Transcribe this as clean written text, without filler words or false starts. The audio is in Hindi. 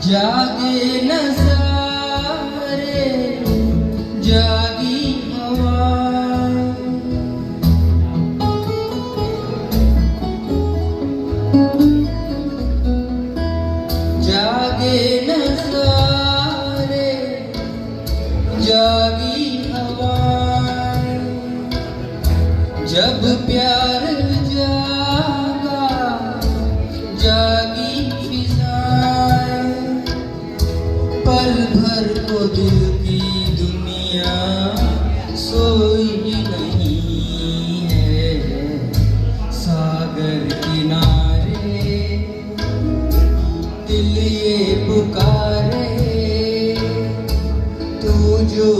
जागे न सारे जागी हवा, जागे न सारे जागी हवा, जब प्यार जागा जागी फिजाएं, पल भर को दिल की दुनिया सोई नहीं है। सागर किनारे दिल ये पुकारे, तू जो